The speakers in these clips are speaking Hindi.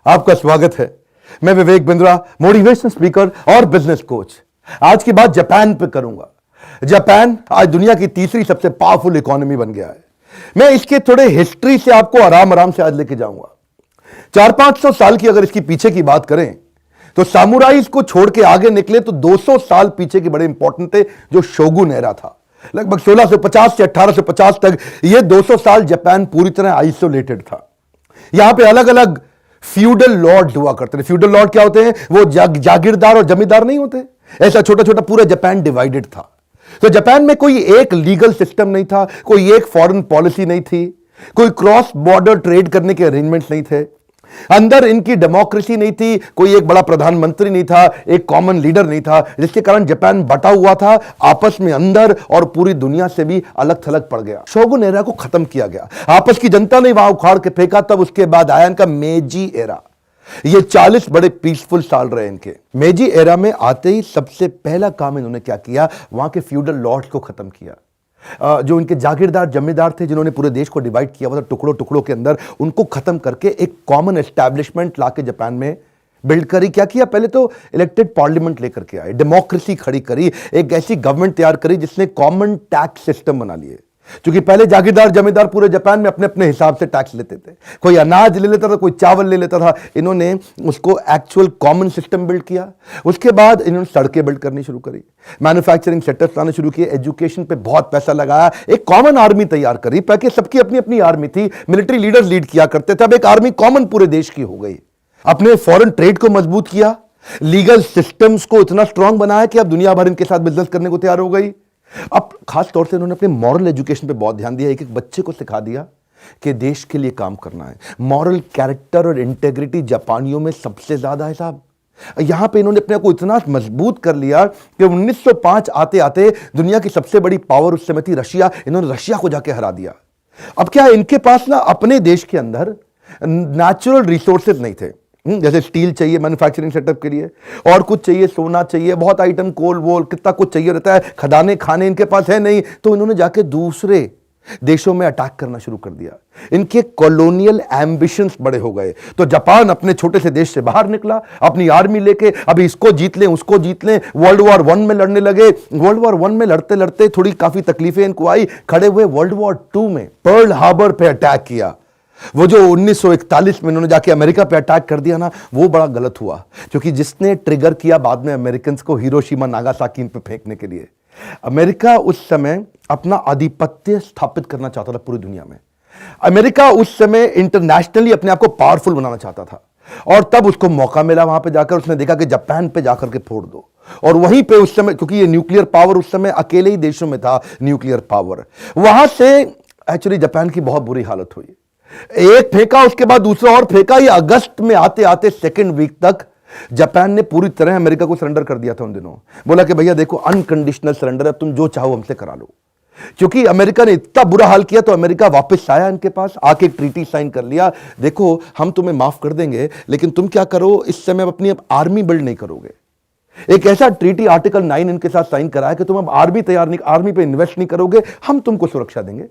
आपका स्वागत है। मैं विवेक बिंद्रा, मोटिवेशनल स्पीकर और बिजनेस कोच। आज की बात जापान पे करूंगा। जापान आज दुनिया की तीसरी सबसे पावरफुल इकोनॉमी बन गया है। मैं इसके थोड़े हिस्ट्री से आपको आराम आराम से आज लेके जाऊंगा। 400-500 साल की अगर इसकी पीछे की बात करें तो सामुराइज को छोड़ के आगे निकले तो 200 साल पीछे के बड़े इंपॉर्टेंट थे, जो शोगुन एरा था। लगभग 1650 से 1850 तक ये 200 साल जापान पूरी तरह आइसोलेटेड था। यहां पे अलग अलग फ्यूडल लॉर्ड हुआ करते थे। फ्यूडल लॉर्ड क्या होते हैं? वो जागीरदार और जमींदार नहीं होते। ऐसा छोटा छोटा पूरा जापान डिवाइडेड था। तो जापान में कोई एक लीगल सिस्टम नहीं था, कोई एक फॉरेन पॉलिसी नहीं थी, कोई क्रॉस बॉर्डर ट्रेड करने के अरेंजमेंट्स नहीं थे, अंदर इनकी डेमोक्रेसी नहीं थी, कोई एक बड़ा प्रधानमंत्री नहीं था, एक कॉमन लीडर नहीं था, जिसके कारण जापान बटा हुआ था, आपस में अंदर और पूरी दुनिया से भी अलग थलग पड़ गया। शोगुन एरा को खत्म किया गया, आपस की जनता ने वहां उखाड़ के फेंका। तब उसके बाद आया इनका मेजी एरा। ये 40 बड़े पीसफुल साल रहे इनके। मेजी एरा में आते ही सबसे पहला काम इन्होंने क्या किया? वहां के फ्यूडल लॉर्ड्स को खत्म किया। जो इनके जागीरदार जमींदार थे, जिन्होंने पूरे देश को डिवाइड किया हुआ था टुकड़ों टुकड़ों के अंदर, उनको खत्म करके एक कॉमन एस्टैब्लिशमेंट लाके जापान में बिल्ड करी। क्या किया? पहले तो इलेक्टेड पार्लियामेंट लेकर के आए, डेमोक्रेसी खड़ी करी, एक ऐसी गवर्नमेंट तैयार करी जिसने कॉमन टैक्स सिस्टम बना लिए। क्योंकि पहले जागीरदार जमींदार पूरे जापान में अपने अपने हिसाब से टैक्स लेते थे, कोई अनाज ले लेता था, कोई चावल ले लेता था। इन्होंने उसको एक्चुअल कॉमन सिस्टम बिल्ड किया। उसके बाद इन्होंने सड़कें बिल्ड करनी शुरू करी, मैन्युफैक्चरिंग सेटअप्स लाने शुरू किए, एजुकेशन पे बहुत पैसा लगाया, एक कॉमन आर्मी तैयार करी। पहले सबकी अपनी अपनी आर्मी थी, मिलिट्री लीडर्स लीड किया करते थे, अब एक आर्मी कॉमन पूरे देश की हो गई। अपने फॉरेन ट्रेड को मजबूत किया, लीगल सिस्टम्स को इतना स्ट्रांग बनाया कि अब दुनिया भर इनके साथ बिजनेस करने को तैयार हो गई। अब खास तौर से उन्होंने अपने मॉरल एजुकेशन पे बहुत ध्यान दिया। एक एक बच्चे को सिखा दिया कि देश के लिए काम करना है। मॉरल कैरेक्टर और इंटेग्रिटी जापानियों में सबसे ज्यादा है साहब। यहां पे इन्होंने अपने को इतना मजबूत कर लिया कि 1905 आते आते दुनिया की सबसे बड़ी पावर उस समय थी रशिया, इन्होंने रशिया को जाके हरा दिया। अब क्या है, इनके पास ना अपने देश के अंदर नेचुरल रिसोर्सेज नहीं थे। जैसे स्टील चाहिए मैन्युफैक्चरिंग सेटअप के लिए, और कुछ चाहिए, सोना चाहिए, बहुत आइटम, कोल वोल, कितना कुछ चाहिए रहता है, खदाने खाने इनके पास है नहीं। तो इन्होंने जाके दूसरे देशों में अटैक करना शुरू कर दिया। इनके कॉलोनियल एम्बिशंस बड़े हो गए। तो जापान अपने छोटे से देश से बाहर निकला, अपनी आर्मी लेके, अभी इसको जीत लें उसको जीत लें, वर्ल्ड वॉर 1 में लड़ने लगे। वर्ल्ड वॉर 1 में लड़ते लड़ते थोड़ी काफी तकलीफें इनको आई, खड़े हुए वर्ल्ड वॉर 2 में पर्ल हार्बर पे अटैक किया। वो जो 1941 में इन्होंने जाके अमेरिका पे अटैक कर दिया ना, वो बड़ा गलत हुआ, क्योंकि जिसने ट्रिगर किया बाद में अमेरिकन को हिरोशिमा नागासाकी पे फेंकने के लिए। अमेरिका उस समय अपना आधिपत्य स्थापित करना चाहता था पूरी दुनिया में। अमेरिका उस समय इंटरनेशनली अपने आप को पावरफुल बनाना चाहता था, और तब उसको मौका मिला वहां पे जाकर। उसने देखा कि जापान पे जाकर के फोड़ दो, और वहीं पे उस समय, क्योंकि ये न्यूक्लियर पावर उस समय अकेले ही देशों में था न्यूक्लियर पावर, वहां से एक्चुअली जापान की बहुत बुरी हालत हुई। एक फेंका, उसके बाद दूसरा और फेंका। ये अगस्त में आते आते सेकेंड वीक तक जापान ने पूरी तरह अमेरिका को सरेंडर कर दिया था। उन दिनों बोला कि भैया देखो, अनकंडीशनल सरेंडर है, तुम जो चाहो हमसे करा लो। क्योंकि अमेरिका ने इतना बुरा हाल किया, तो अमेरिका वापस आया इनके पास, आके ट्रीटी साइन कर लिया। देखो, हम तुम्हें माफ कर देंगे, लेकिन तुम क्या करो, इस समय अपनी आर्मी बिल्ड नहीं करोगे। एक ऐसा ट्रीटी आर्टिकल 9 इनके साथ साइन कराया कि तुम अब आर्मी तैयार नहीं, आर्मी पे इन्वेस्ट नहीं करोगे, हम तुमको सुरक्षा देंगे।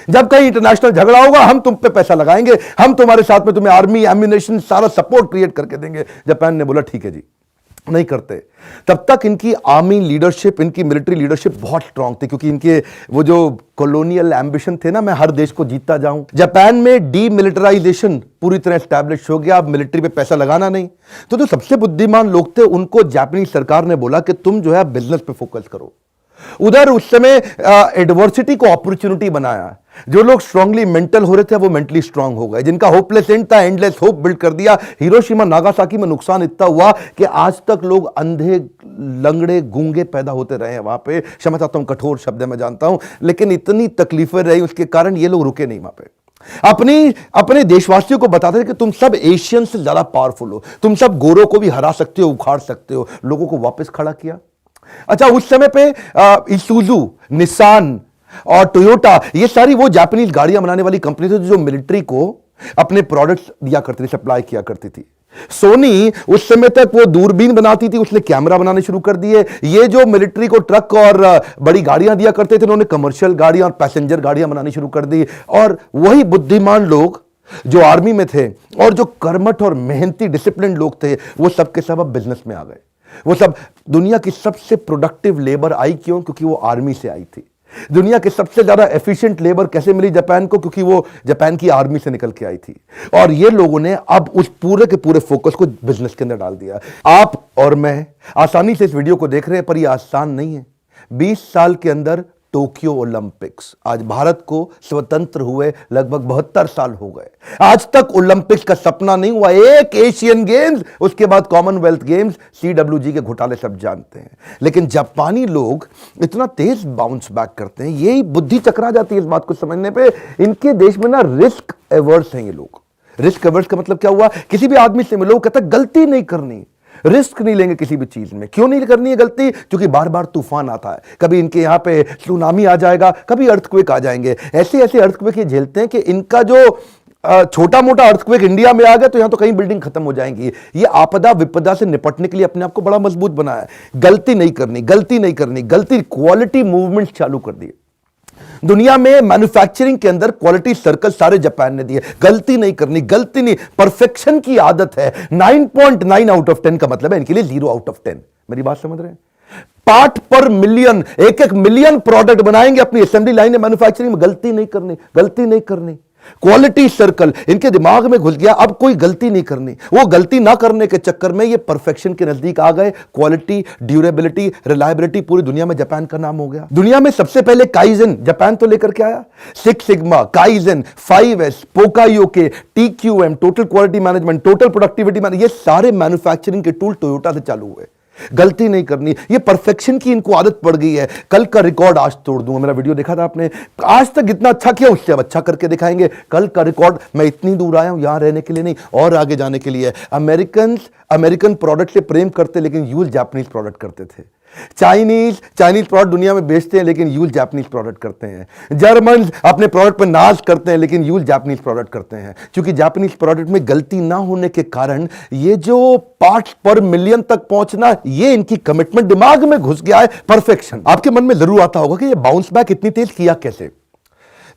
जब कहीं इंटरनेशनल झगड़ा होगा, हम तुम पे पैसा लगाएंगे, हम तुम्हारे साथ में तुम्हें आर्मी, एम्यूनेशन, सारा सपोर्ट क्रिएट करके देंगे। जापान ने बोला ठीक है जी, नहीं करते। तब तक इनकी आर्मी लीडरशिप, इनकी मिलिट्री लीडरशिप बहुत स्ट्रांग थी, क्योंकि इनके वो जो कॉलोनियल एम्बिशन थे ना, मैं हर देश को जीतता जाऊं। जापान में डीमिलिटराइजेशन पूरी तरह एस्टैब्लिश हो गया, अब मिलिट्री पे पैसा लगाना नहीं। तो जो सबसे बुद्धिमान लोग थे, उनको जापानी सरकार ने बोला कि तुम जो है बिजनेस पे फोकस करो। उधर उस समय एडवर्सिटी को अपॉर्चुनिटी बनाया। जो लोग स्ट्रांगली मेंटल हो रहे थे, वो मेंटली स्ट्रांग हो गए। जिनका होपलेस एंड था, एंडलेस होप बिल्ड कर दिया। हिरोशिमा नागासाकी में नुकसान इतना हुआ कि आज तक लोग अंधे, लंगड़े, गूंगे पैदा होते रहे हैं वहां पे। क्षमा चाहता हूं, कठोर शब्द मैं जानता हूं, लेकिन इतनी तकलीफें रही, उसके कारण ये लोग रुके नहीं वहां पे। अपने देशवासियों को बताते थे कि तुम सब एशियन से ज्यादा पावरफुल हो, तुम सब गोरों को भी हरा सकते हो, उखाड़ सकते हो। लोगों को वापस खड़ा किया। अच्छा, उस समय पे इसूजू, निसान और टोयोटा, ये सारी वो जापानीज गाड़ियां बनाने वाली कंपनी थी जो मिलिट्री को अपने प्रोडक्ट्स दिया करती थी, सप्लाई किया करती थी। सोनी उस समय तक वो दूरबीन बनाती थी, उसने कैमरा बनाने शुरू कर दिए। ये जो मिलिट्री को ट्रक और बड़ी गाड़ियां दिया करते थे, उन्होंने कमर्शियल गाड़ियां और पैसेंजर गाड़ियां बनानी शुरू कर दी। और वही बुद्धिमान लोग जो आर्मी में थे और जो कर्मठ और मेहनती डिसिप्लिन लोग थे, वो सब के सब अब बिजनेस में आ गए। वो सब दुनिया की सबसे प्रोडक्टिव लेबर आई क्यों? क्योंकि वो आर्मी से आई थी। दुनिया के सबसे ज्यादा एफिशिएंट लेबर कैसे मिली जापान को? क्योंकि वो जापान की आर्मी से निकल के आई थी। और ये लोगों ने अब उस पूरे के पूरे फोकस को बिजनेस के अंदर डाल दिया। आप और मैं आसानी से इस वीडियो को देख रहे हैं, पर यह आसान नहीं है। 20 साल के अंदर टोक्यो ओलंपिक्स, आज भारत को स्वतंत्र हुए लगभग 72 साल हो गए। आज तक ओलंपिक्स का सपना नहीं हुआ। एक एशियन गेम्स, उसके बाद कॉमनवेल्थ गेम्स, CWG के घोटाले सब जानते हैं। लेकिन जापानी लोग इतना तेज बाउंस बैक करते हैं, यही बुद्धि चकरा जाती है इस बात को समझने पे। इनके देश में ना रिस्क एवर्स हैं ये लोग। रिस्क एवर्स का मतलब क्या हुआ? किसी भी आदमी से मिलो, कहता गलती नहीं करनी, रिस्क नहीं लेंगे किसी भी चीज में। क्यों नहीं करनी है गलती? क्योंकि बार बार तूफान आता है। कभी इनके यहां पे सुनामी आ जाएगा, कभी अर्थक्वेक आ जाएंगे। ऐसे ऐसे अर्थक्वेक ये झेलते हैं कि इनका जो छोटा मोटा अर्थक्वेक इंडिया में आ गया तो यहां तो कहीं बिल्डिंग खत्म हो जाएंगी। ये आपदा विपदा से निपटने के लिए अपने आप को बड़ा मजबूत बनाया है। गलती नहीं करनी, गलती नहीं करनी, गलती। क्वालिटी मूवमेंट चालू कर दिए दुनिया में। मैन्युफैक्चरिंग के अंदर क्वालिटी सर्कल सारे जापान ने दिए। गलती नहीं करनी, गलती नहीं, परफेक्शन की आदत है। 9.9 आउट ऑफ 10 का मतलब है इनके लिए 0 आउट ऑफ 10। मेरी बात समझ रहे हैं? पार्ट पर मिलियन, एक एक मिलियन प्रोडक्ट बनाएंगे अपनी असेंबली लाइन में, मैन्युफैक्चरिंग में। गलती नहीं करनी, गलती नहीं करनी। क्वालिटी सर्कल इनके दिमाग में घुस गया, अब कोई गलती नहीं करनी। वो गलती ना करने के चक्कर में ये परफेक्शन के नजदीक आ गए। क्वालिटी, ड्यूरेबिलिटी, रिलायबिलिटी, पूरी दुनिया में जापान का नाम हो गया। दुनिया में सबसे पहले काइजन जापान तो लेकर के आया। 6 sigma, kaizen, 5S, पोकायोके, TQM, total quality management, total productivity management, ये सारे मैन्युफैक्चरिंग के टूल टोयोटा से चालू हुए। गलती नहीं करनी, ये परफेक्शन की इनको आदत पड़ गई है। कल का रिकॉर्ड आज तोड़ दूंगा। मेरा वीडियो देखा था आपने? आज तक इतना अच्छा किया, उससे अब अच्छा करके दिखाएंगे। कल का रिकॉर्ड, मैं इतनी दूर आया हूं यहां रहने के लिए नहीं, और आगे जाने के लिए। अमेरिकन प्रोडक्ट से प्रेम करते, लेकिन यूज जापानीज प्रोडक्ट करते थे। चाइनीज प्रोडक्ट दुनिया में बेचते हैं, लेकिन यूज जापानीज प्रोडक्ट करते हैं। जर्मन अपने प्रोडक्ट पर नाज करते हैं, लेकिन यूज जापानीज प्रोडक्ट करते हैं। क्योंकि जापानीज प्रोडक्ट में गलती ना होने के कारण ये जो पार्ट्स पर मिलियन तक पहुंचना, ये इनकी कमिटमेंट दिमाग में घुस गया है। परफेक्शन। आपके मन में जरूर आता होगा कि ये बाउंस बैक इतनी तेज किया कैसे?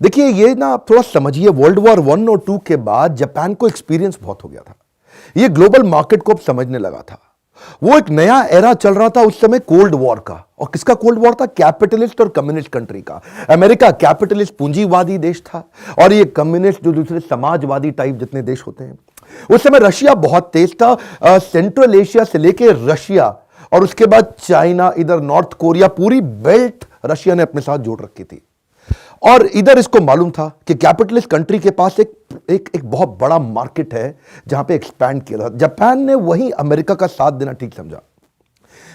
देखिए, ये ना आप थोड़ा समझिए। वर्ल्ड वॉर 1 और 2 के बाद जापान को एक्सपीरियंस बहुत हो गया था। ये ग्लोबल मार्केट को अब समझने लगा था। वो एक नया एरा चल रहा था उस समय, कोल्ड वॉर का। और किसका कोल्ड वॉर था? कैपिटलिस्ट और कम्युनिस्ट कंट्री का। अमेरिका कैपिटलिस्ट पूंजीवादी देश था, और ये कम्युनिस्ट जो दूसरे समाजवादी टाइप जितने देश होते हैं। उस समय रशिया बहुत तेज था। सेंट्रल एशिया से लेके रशिया और उसके बाद चाइना, इधर नॉर्थ कोरिया, पूरी बेल्ट रशिया ने अपने साथ जोड़ रखी थी। और इधर इसको मालूम था कि कैपिटलिस्ट कंट्री के पास एक बहुत बड़ा मार्केट है जहां पे एक्सपैंड किया था। जापान ने वही अमेरिका का साथ देना ठीक समझा।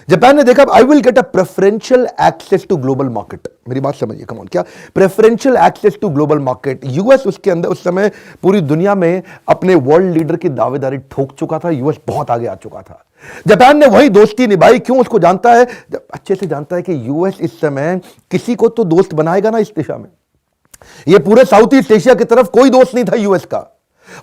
जापान ने देखा, I will get a preferential access to global market. मेरी बात समझिए, कम ऑन, क्या preferential access to global market? US उसके अंदर उस समय पूरी दुनिया में अपने वर्ल्ड लीडर की दावेदारी ठोक चुका था। यूएस बहुत आगे आ चुका था। जापान ने वही दोस्ती निभाई। क्यों? उसको जानता है, अच्छे से जानता है कि यूएस इस समय किसी को तो दोस्त बनाएगा ना इस दिशा में। ये पूरे साउथ ईस्ट एशिया की तरफ कोई दोस्त नहीं था यूएस का।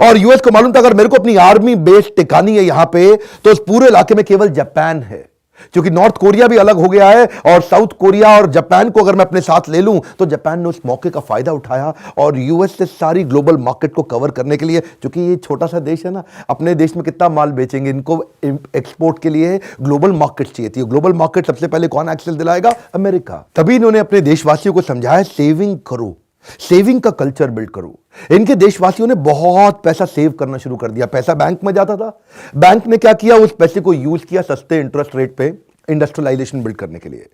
और यूएस को मालूम था, अगर मेरे को अपनी आर्मी बेस टिकानी है यहां पे, तो उस पूरे इलाके में केवल जापान है। क्योंकि नॉर्थ कोरिया भी अलग हो गया है, और साउथ कोरिया और जापान को अगर मैं अपने साथ ले लूं, तो जापान ने उस मौके का फायदा उठाया और यूएस से सारी ग्लोबल मार्केट को कवर करने के लिए, क्योंकि ये छोटा सा देश है ना, अपने देश में कितना माल बेचेंगे, इनको एक्सपोर्ट के लिए ग्लोबल मार्केट चाहिए थी। ग्लोबल मार्केट सबसे पहले कौन एक्सेस दिलाएगा? अमेरिका। तभी इन्होंने अपने देशवासियों को समझाया, सेविंग करो, सेविंग का कल्चर बिल्ड करो। इनके देशवासियों ने बहुत पैसा सेव करना शुरू कर दिया। पैसा बैंक में जाता था, बैंक ने क्या किया, उस पैसे को यूज किया सस्ते इंटरेस्ट रेट पे इंडस्ट्रियलाइजेशन बिल्ड करने के लिए।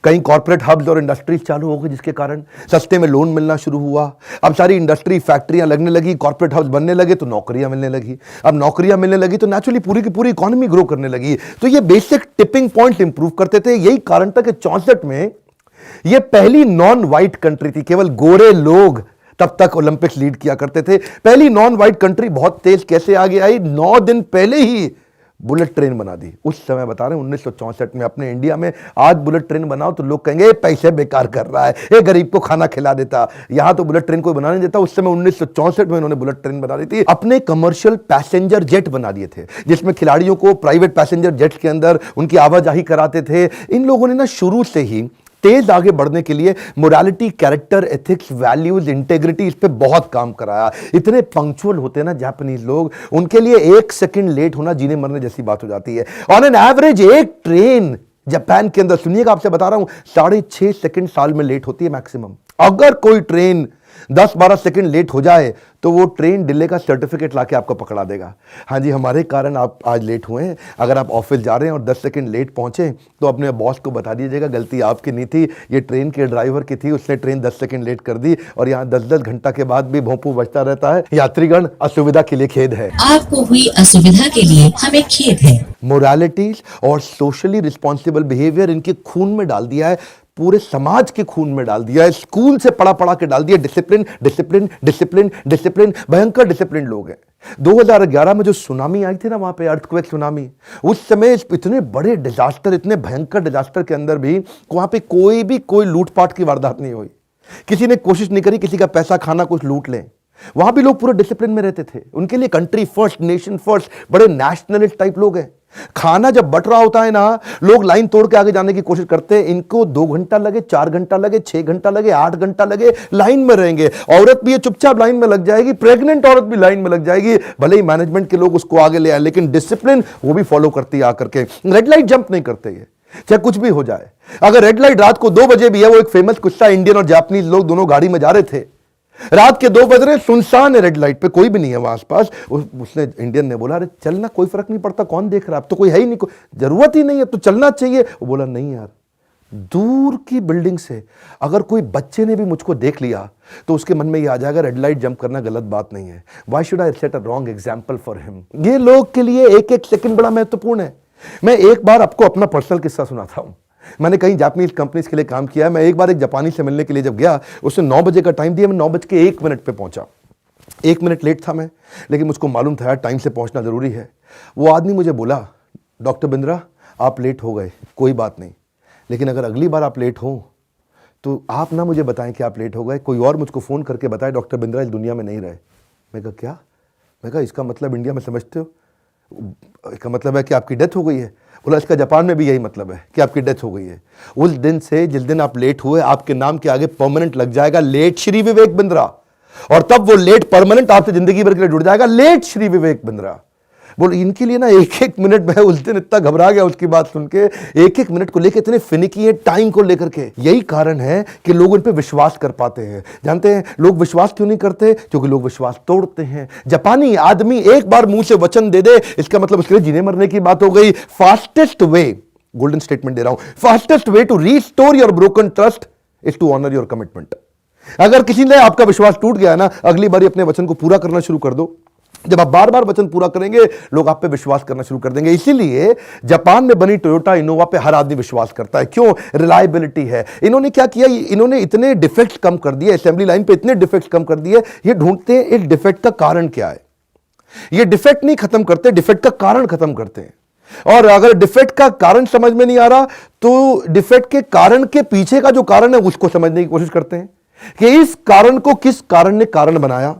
कई कॉर्पोरेट हब्स और इंडस्ट्रीज चालू हो गई, जिसके कारण सस्ते में लोन मिलना शुरू हुआ। अब सारी इंडस्ट्री फैक्ट्रियां लगने लगी, कॉर्पोरेट हब्स बनने लगे, तो नौकरियां मिलने लगी। अब नौकरियां मिलने लगी तो नेचुरली पूरी की पूरी इकोनॉमी ग्रो करने लगी। तो ये बेसिक टिपिंग पॉइंट इंप्रूव करते थे। यही कारण था कि 64 में ये पहली नॉन व्हाइट कंट्री थी। केवल गोरे लोग तब तक ओलंपिक्स लीड किया करते थे। पहली नॉन व्हाइट कंट्री बहुत तेज कैसे आगे आई? 9 दिन पहले ही बुलेट ट्रेन बना दी। उस समय बता रहे हैं 1964 में अपने इंडिया में। आज बुलेट ट्रेन बनाओ तो लोग कहेंगे पैसे बेकार कर रहा है, ये गरीब को खाना खिला देता। यहां तो बुलेट ट्रेन कोई बना नहीं देता। उस समय 1964 में उन्होंने बुलेट ट्रेन बना दी थी। अपने कमर्शियल पैसेंजर जेट बना दिए थे, जिसमें खिलाड़ियों को प्राइवेट पैसेंजर जेट के अंदर उनकी आवाजाही कराते थे। इन लोगों ने ना शुरू से ही तेज आगे बढ़ने के लिए morality, character, ethics, values, integrity, इस पे बहुत काम कराया। इतने पंक्चुअल होते हैं ना जापानीज लोग, उनके लिए 1 सेकंड लेट होना जीने मरने जैसी बात हो जाती है। ऑन एन एवरेज एक ट्रेन जापान के अंदर, सुनिएगा आपसे बता रहा हूं, 6.5 सेकंड साल में लेट होती है मैक्सिमम। अगर कोई ट्रेन 10-12 सेकंड लेट हो जाए तो वो ट्रेन डिले का सर्टिफिकेट लाके आपको पकड़ा देगा। हाँ जी, हमारे कारण आप आज लेट हुए हैं। अगर आप ऑफिस जा रहे हैं और 10 सेकंड लेट पहुंचे तो अपने बॉस को बता दीजिएगा गलती आपकी नहीं थी, ये ट्रेन के ड्राइवर की थी, उसने ट्रेन 10 सेकंड लेट कर दी और यहाँ 10-10 घंटा के बाद भी भोंपू बजता रहता है। यात्रीगण, असुविधा के लिए खेद है। आपको हुई असुविधा के लिए हमें खेद है। मोरालिटीज और सोशली रिस्पॉन्सिबल बिहेवियर इनके खून में डाल दिया है, पूरे समाज के खून में डाल दिया है, स्कूल से पढ़ा पढ़ा के डाल दिया। डिसिप्लिन डिसिप्लिन डिसिप्लिन डिसिप्लिन, भयंकर डिसिप्लिन लोग हैं। 2011 में जो सुनामी आई थी ना, वहां पे अर्थक्वेक सुनामी, उस समय इतने बड़े डिजास्टर, इतने भयंकर डिजास्टर के अंदर भी वहां पे कोई लूटपाट की वारदात नहीं हुई। किसी ने कोशिश नहीं करी किसी का पैसा खाना कुछ लूट लें। वहां भी लोग पूरे डिसिप्लिन में रहते थे। उनके लिए कंट्री फर्स्ट, नेशन फर्स्ट, बड़े नेशनलिस्ट टाइप लोग हैं। खाना जब बट रहा होता है ना, लोग लाइन तोड़ के आगे जाने की कोशिश करते हैं। इनको 2 घंटा लगे, 4 घंटा लगे, 6 घंटा लगे, 8 घंटा लगे, लाइन में रहेंगे। औरत भी ये चुपचाप लाइन में लग जाएगी, प्रेग्नेंट औरत भी लाइन में लग जाएगी, भले ही मैनेजमेंट के लोग उसको आगे ले आए, लेकिन डिसिप्लिन वो भी फॉलो करती है आकर के। रेड लाइट जंप नहीं करते ये, चाहे कुछ भी हो जाए। अगर रेड लाइट रात को 2 बजे भी है, वो एक फेमस किस्सा, इंडियन और जापानीज लोग दोनों गाड़ी में जा रहे थे, रात के 2 बज रहे, सुनसान है रेड लाइट पे, कोई भी नहीं है वहां आसपास। उसने, इंडियन ने बोला, अरे चलना, कोई फर्क नहीं पड़ता, कौन देख रहा है, अब तो कोई है ही नहीं, जरूरत ही नहीं है, तो चलना चाहिए। वो बोला, नहीं यार, दूर की बिल्डिंग से अगर कोई बच्चे ने भी मुझको देख लिया तो उसके मन में ये आ जाएगा रेड लाइट जंप करना गलत बात नहीं है। Why should I set a wrong example for him. ये लोग के लिए एक एक सेकंड बड़ा महत्वपूर्ण है। मैं एक बार आपको अपना पर्सनल किस्सा सुनाता हूं। मैंने कहीं जापानीज कंपनीज के लिए काम किया है। मैं एक बार एक जापानी से मिलने के लिए जब गया, उसने 9 बजे का टाइम दिया, मैं 9:01 पे पहुंचा। 1 मिनट लेट था मैं, लेकिन मुझको मालूम था टाइम से पहुंचना जरूरी है। वो आदमी मुझे बोला, डॉक्टर बिंद्रा आप लेट हो गए, कोई बात नहीं, लेकिन अगर अगली बार आप लेट हो तो आप ना मुझे बताएं कि आप लेट हो गए, कोई और मुझको फ़ोन करके बताए डॉक्टर बिंद्रा इस दुनिया में नहीं रहे। मैं कहा क्या? मैं कहा इसका मतलब इंडिया में समझते हो, इसका मतलब है कि आपकी डेथ हो गई है। बोला इसका जापान में भी यही मतलब है कि आपकी डेथ हो गई है। उस दिन से जिस दिन आप लेट हुए, आपके नाम के आगे परमानेंट लग जाएगा लेट श्री विवेक बिंद्रा, और तब वो लेट परमानेंट आपसे जिंदगी भर के लिए जुड़ जाएगा, लेट श्री विवेक बिंद्रा। बोल इनके लिए ना 1-1 मिनट, मैं उस दिन इतना घबरा गया उसकी बात सुन के, 1-1 मिनट को लेकर इतने फिनिकी है टाइम को लेकर के। यही कारण है कि लोग उन पे विश्वास कर पाते हैं। जानते हैं लोग विश्वास क्यों नहीं करते? क्योंकि लोग विश्वास तोड़ते हैं। जापानी आदमी एक बार मुंह से वचन दे दे, इसका मतलब उसके लिए जीने मरने की बात हो गई। फास्टेस्ट वे, गोल्डन स्टेटमेंट दे रहा हूं, fastest way to restore your broken trust is to honour your commitment. अगर किसी ने आपका विश्वास टूट गया ना, अगली बार अपने वचन को पूरा करना शुरू कर दो। जब आप बार बार वचन पूरा करेंगे, लोग आप पे विश्वास करना शुरू कर देंगे। इसीलिए जापान में बनी टोयोटा इनोवा पे हर आदमी विश्वास करता है। क्यों? रिलायबिलिटी है। इन्होंने क्या किया, इन्होंने इतने डिफेक्ट्स कम कर दिए, असेंबली लाइन पे इतने डिफेक्ट्स कम कर दिए। ये ढूंढते हैं इस डिफेक्ट का कारण क्या है। ये डिफेक्ट नहीं खत्म करते, डिफेक्ट का कारण खत्म करते हैं। और अगर डिफेक्ट का कारण समझ में नहीं आ रहा तो डिफेक्ट के कारण के पीछे का जो कारण है उसको समझने की कोशिश करते हैं कि इस कारण को किस कारण ने कारण बनाया।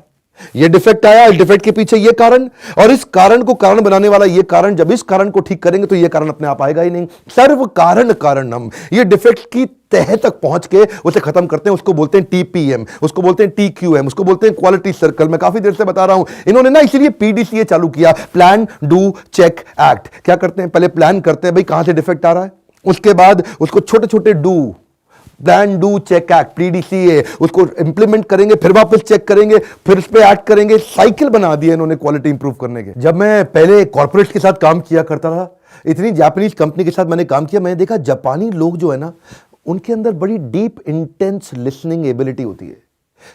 ये डिफेक्ट आया, इस डिफेक्ट के पीछे ये कारण, और इस कारण को कारण बनाने वाला ये कारण। जब इस कारण को ठीक करेंगे तो ये कारण अपने आप आएगा ही नहीं। सर्व कारण कारणम, ये डिफेक्ट की तह तक पहुंच के उसे खत्म करते हैं। उसको बोलते हैं टीपीएम, उसको बोलते हैं टीक्यूएम, उसको बोलते हैं क्वालिटी सर्कल। मैं काफी देर से बता रहा हूं, इन्होंने ना इसीलिए पीडीसीए चालू किया, प्लान डू चेक एक्ट। क्या करते हैं, पहले प्लान करते हैं भाई कहां से डिफेक्ट आ रहा है, उसके बाद उसको छोटे छोटे do, plan do check act, PDCA, उसको इंप्लीमेंट करेंगे, फिर वापस चेक करेंगे, फिर उस पर एक्ट करेंगे। साइकिल बना दिया इन्होंने क्वालिटी इंप्रूव करने के। जब मैं पहले कॉर्पोरेट के साथ काम किया करता था, इतनी जापानीज कंपनी के साथ मैंने काम किया, मैंने देखा जापानी लोग जो है ना, उनके अंदर बड़ी डीप इंटेंस लिसनिंग एबिलिटी होती है।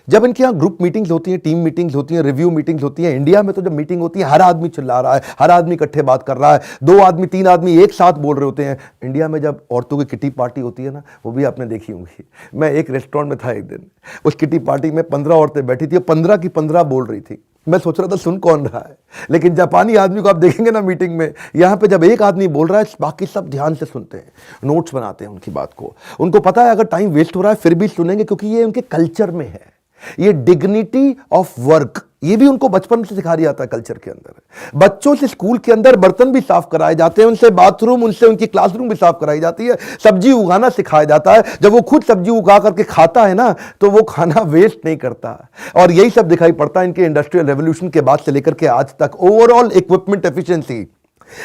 जब इनके यहाँ ग्रुप मीटिंग्स होती हैं, टीम मीटिंग्स होती हैं, रिव्यू मीटिंग्स होती हैं, इंडिया में तो जब मीटिंग होती है हर आदमी चिल्ला रहा है, हर आदमी इकट्ठे बात कर रहा है, 2 आदमी 3 आदमी एक साथ बोल रहे होते हैं। इंडिया में जब औरतों की किटी पार्टी होती है ना, वो भी आपने देखी होंगी। मैं एक रेस्टोरेंट में था एक दिन, उस किटी पार्टी में 15 औरतें बैठी थी, 15 की 15 बोल रही थी। मैं सोच रहा था सुन कौन रहा है, लेकिन जापानी आदमी को आप देखेंगे ना मीटिंग में, यहाँ पे जब एक आदमी बोल रहा है बाकी सब ध्यान से सुनते हैं, नोट्स बनाते हैं उनकी बात को। उनको पता है अगर टाइम वेस्ट हो रहा है फिर भी सुनेंगे, क्योंकि ये उनके कल्चर में है। ये डिग्निटी ऑफ वर्क ये भी उनको बचपन से सिखा दिया जाता है कल्चर के अंदर। बच्चों से स्कूल के अंदर बर्तन भी साफ कराए जाते हैं, उनसे बाथरूम, उनसे उनकी क्लासरूम भी साफ कराई जाती है, सब्जी उगाना सिखाया जाता है। जब वो खुद सब्जी उगा करके खाता है ना, तो वो खाना वेस्ट नहीं करता। और यही सब दिखाई पड़ता है इनके इंडस्ट्रियल रेवोल्यूशन के बाद से लेकर के आज तक। ओवरऑल इक्विपमेंट एफिशिएंसी,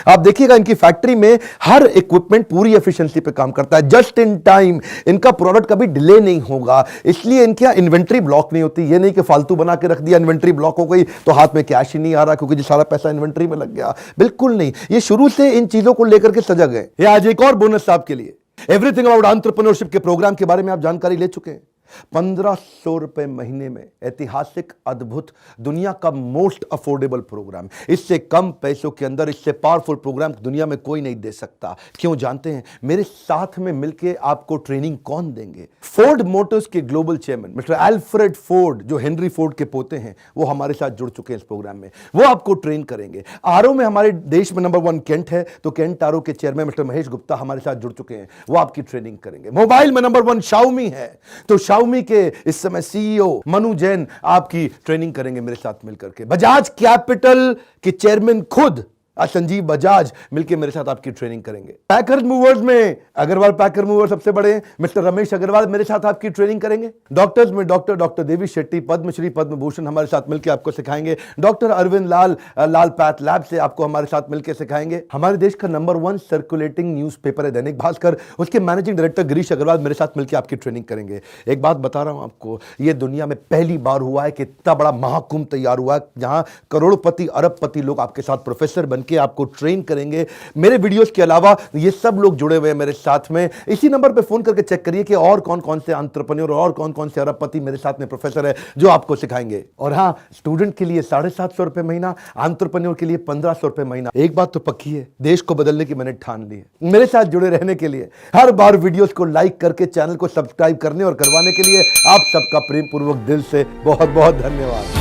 आप देखिएगा इनकी फैक्ट्री में हर इक्विपमेंट पूरी एफिशिएंसी पे काम करता है, जस्ट इन टाइम। इनका प्रोडक्ट कभी डिले नहीं होगा, इसलिए इनके यहां इन्वेंट्री ब्लॉक नहीं होती। ये नहीं कि फालतू बना के रख दिया, इन्वेंट्री ब्लॉक हो गई तो हाथ में कैश ही नहीं आ रहा क्योंकि जो सारा पैसा इन्वेंट्री में लग गया। बिल्कुल नहीं, ये शुरू से इन चीजों को लेकर के सजग है। ये आज एक और बोनस आपके लिए, एवरीथिंग अबाउट एंटरप्रेन्योरशिप के प्रोग्राम के बारे में आप जानकारी ले चुके हैं। 1500 रुपए महीने में ऐतिहासिक, अद्भुत, दुनिया का मोस्ट अफोर्डेबल प्रोग्राम। इससे कम पैसों के अंदर इससे पावरफुल प्रोग्राम दुनिया में कोई नहीं दे सकता। क्यों जानते हैं? मेरे साथ में मिलके आपको ट्रेनिंग कौन देंगे? फोर्ड मोटर्स के global chairman mister Alfred Ford, जो हेनरी फोर्ड के पोते हैं, वो हमारे साथ जुड़ चुके हैं इस प्रोग्राम में। वो आपको ट्रेन करेंगे। आरओ में हमारे देश में नंबर 1 केंट है, तो केंट आरओ के चेयरमैन मिस्टर महेश गुप्ता हमारे साथ जुड़ चुके हैं, वो आपकी ट्रेनिंग करेंगे। मोबाइल में नंबर 1 शाओमी है, तो शाओमी के इस समय सीईओ मनु जैन आपकी ट्रेनिंग करेंगे मेरे साथ मिलकर के। बजाज कैपिटल के चेयरमैन खुद संजीव बजाज मिलकर मेरे साथ आपकी ट्रेनिंग करेंगे। पैकर मूवर्स में अग्रवाल पैकर मूवर सबसे बड़े हैं, मिस्टर रमेश अग्रवाल मेरे साथ आपकी ट्रेनिंग करेंगे। डॉक्टर्स में डॉक्टर देवी शेट्टी, पद्मश्री पद्म भूषण हमारे साथ मिलकर आपको सिखाएंगे। डॉक्टर अरविंद लाल पैथ लैब से आपको हमारे साथ मिलकर सिखाएंगे। हमारे देश का नंबर 1 सर्कुलेटिंग न्यूज़पेपर है दैनिक भास्कर, उसके मैनेजिंग डायरेक्टर गिरीश अग्रवाल मेरे साथ मिलकर आपकी ट्रेनिंग करेंगे। एक बात बता रहा हूं आपको, यह दुनिया में पहली बार हुआ है कि इतना बड़ा महाकुंभ तैयार हुआ है जहां करोड़पति अरबपति लोग आपके साथ प्रोफेसर बनकर आपको ट्रेन करेंगे। मेरे वीडियोस के अलावा ये सब लोग जुड़े हुए हैं मेरे साथ में। इसी नंबर पे फोन करके चेक करिए कि और कौन कौन से एंटरप्रेन्योर और कौन कौन से अरबपति मेरे साथ में प्रोफेसर है जो आपको सिखाएंगे। और हां, स्टूडेंट के लिए 750 रुपए महीना, एंटरप्रेन्योर के लिए 1500 रुपए महीना। एक बात तो पक्की है, देश को बदलने की मैंने ठान ली है। मेरे साथ जुड़े रहने के लिए, हर बार वीडियोस को लाइक करके चैनल को सब्सक्राइब करने और करवाने के लिए आप सबका प्रेम पूर्वक दिल से बहुत बहुत धन्यवाद।